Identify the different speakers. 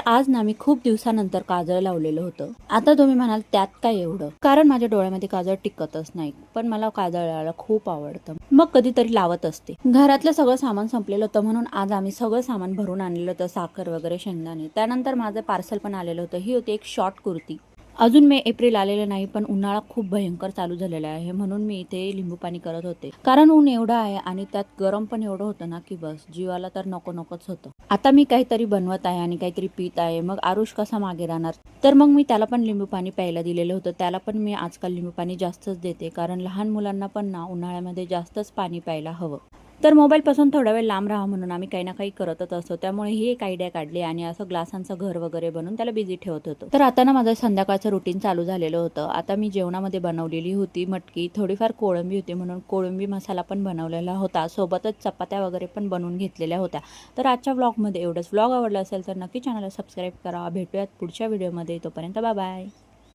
Speaker 1: आज ना मी खूप दिवसानंतर काजळ लावलेलं होतं। आता तुम्ही म्हणाल त्यात काय एवढं, कारण माझ्या डोळ्यामध्ये काजळ टिकतच नाही, पण मला काजळ लावायला खूप आवडतं, मग कधीतरी लावत असते। घरातलं सगळं सामान संपलेलं होतं म्हणून आज आम्ही सगळं सामान भरून आणलेलं होतं, साखर वगैरे, शेंगदाणे। त्यानंतर माझं पार्सल पण आलेलं होतं। ही होती एक शॉर्ट कुर्ती। अजून मे एप्रिल आलेलं नाही, पण उन्हाळा खूप भयंकर चालू झालेला आहे, म्हणून मी इथे लिंबू पाणी करत होते, कारण ऊन एवढं आहे आणि त्यात गरम पण एवढं होतं ना की बस जीवाला तर नको नकोच होतं। आता मी काहीतरी बनवत आहे आणि काहीतरी पीत आहे, मग आरुष कसा मागे राहणार, तर मग मी त्याला पण लिंबू पाणी प्यायला दिलेलं होतं। त्याला पण मी आजकाल लिंबू पाणी जास्तच देते, कारण लहान मुलांना पण ना उन्हाळ्यामध्ये जास्तच पाणी प्यायला हवं। तर मोबाईल पासून थोडा वेळ लांब राहा म्हणून आम्ही काही ना काही करतच असतो, त्यामुळे ही एक आयडिया काढली आणि असं ग्लासांचं घर वगैरे बनवून त्याला बिझी ठेवत होतो। तर आता ना माझं संध्याकाळचं रुटीन चालू झालेलं होतं। आता मी जेवणामध्ये बनवलेली होती मटकी, थोडीफार कोळंबी होती म्हणून कोळंबी मसाला पण बनवलेला होता, सोबतच चपात्या वगैरे पण बनवून घेतलेल्या होत्या। तर आजच्या व्लॉगमध्ये एवढंच। व्लॉग आवडला असेल तर नक्की चॅनलला सबस्क्राईब करा। भेटूयात पुढच्या व्हिडिओमध्ये, तोपर्यंत बाय बाय।